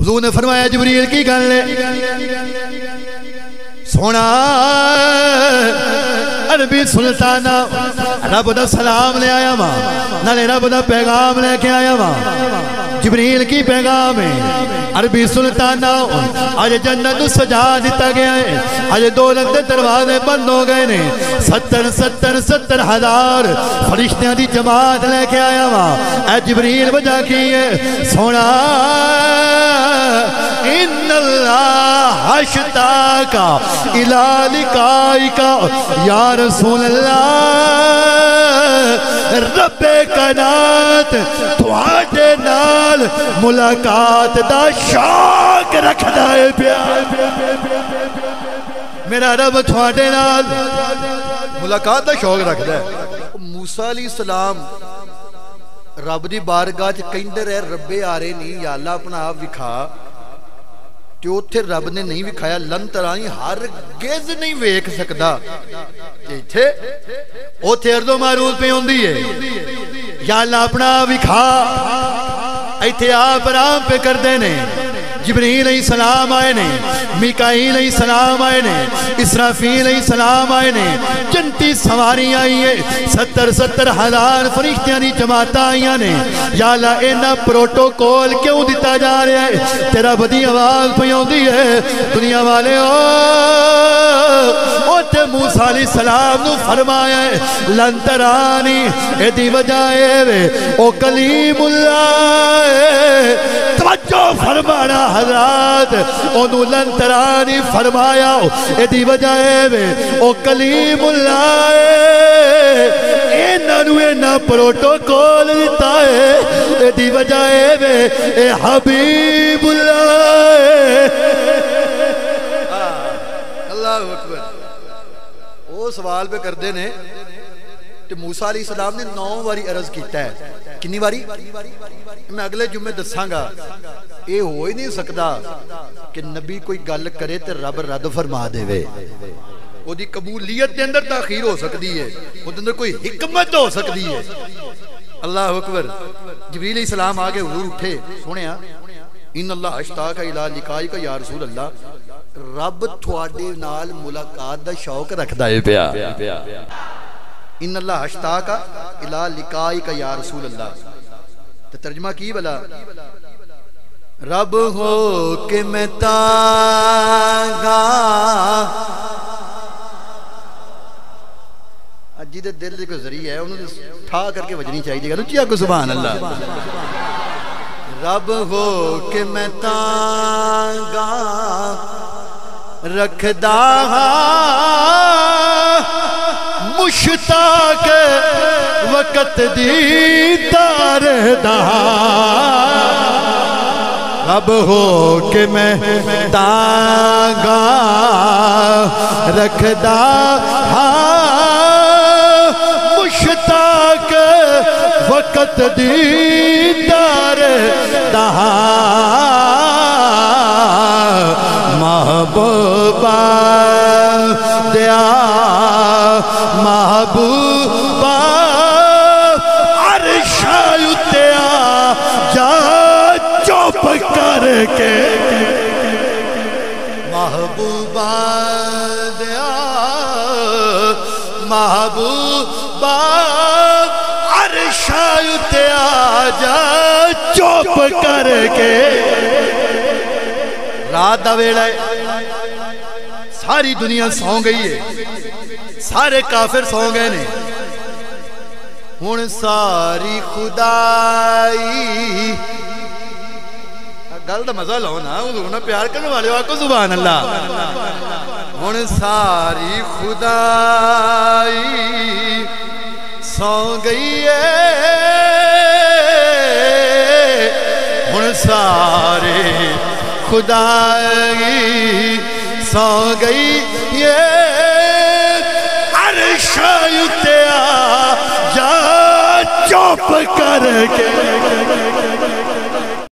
حضور نے فرمایا جبریل کی گل ہے سونا عربی سلطانہ رب دا سلام لے آیا ماں نالے رب دا پیغام لے کے آیا ماں جبریل کی پیغام ہے عربی سلطانہ آج جنت سجا دیتا گیا ہے آج دولت دروازے بند ہو گئے نے 70 ہزار فرشتیاں دی جماعت لے کے آیا ماں اے جبریل بجا کی ہے سونا ان اللہ اشتاقا الى لقائکا یا رسول اللہ رب کائنات تواڈے نال ملاقات دا شوق رکھدا ہے پیار میرا رب تواڈے نال ملاقات دا شوق رکھدا ہے موسیٰ علیہ السلام رب دی بارگاہ چ کہندے رہے ربے آ رہے نہیں یا اللہ اپنا آپ وکھا تے اوتھے رب نے نہیں وکھایا لن ترانی ہرگز نہیں ویکھ سکدا ایتھے اوتھے ارض و معروض پہ ہوندی ہے یا اللہ اپنا وکھا ایتھے آپ آرام پہ کر دینے جبریل علیہ السلام آئے نے میکائیل علیہ السلام آئے نے اسرافیل علیہ السلام آئے نے جنتی سواری آئی ہے 70 ہزار فرشتیاں دی جماعت آئیاں نے یا اللہ اینا پروٹوکول کیوں دیتا جا رہا ہے تیرا بدی آواز پہ ہوندی ہے دنیا والے تے موسیٰ علیہ السلام نو فرمایا ہے لن ترانی اے دی وجائے وے او کلیم اللہ توجہ فرمانا حضرات انہوں لن ترانی فرمایا اے دی وجائے وے او کلیم اللہ اینانو اینا پروٹوکول دیتا ہے اے دی وجائے وے اے حبیب اللہ اللہ اکبر وہ سوال پہ کر دینے کہ موسیٰ علیہ السلام نے 9 باری عرض کیتا ہے کنی باری میں اگلے جمعے دساں گا اے ہو ہی نہیں سکتا کہ نبی کوئی گل کرے تے رب رد فرما دے وے وہ دی قبولیت دے اندر تاخیر ہو سکتی ہے وہ دے اندر کوئی حکمت ہو سکتی ہے اللہ اکبر جبریل علیہ السلام آگے حضور اٹھے سونے ان اللہ اشتاق الہ لقائک یا رسول اللہ رب تھوڑے نال ملاقات دا شوق رکھدا ہے پیا ان اللہ اشتاق الہ لقائک یا رسول اللہ تو ترجمہ کی بلا رب ہو کہ میں تانگا جی دے دل دے کو ذریعہ ہے انہوں نے ٹھا کر کے وجنی چاہیے گا لچیا کو سبحان اللہ رب ہو کہ میں تانگا رکھدا مشتاق وقت دیدار دا رب ہو کہ میں تانگا رکھدا مشتاق وقت دیدار دا محبوبہ دیا محبوبہ عرش اتیا جا چوپ کر کے محبوبہ دیا محبوبہ عرش اتیا جا چوپ کر کے رات دا ویلا ہے ساری دنیا سو گئی ہے سارے کافر سو گئے نے ہن ساری خدائی گل دا مزہ لو نا حضور نے پیار کرنے والے ہو آکو سبحان اللہ ہن ساری خدائی سو گئی ہے ہن سارے خدائی سو گئی یہ عرش اتیا جا چوپ کر کے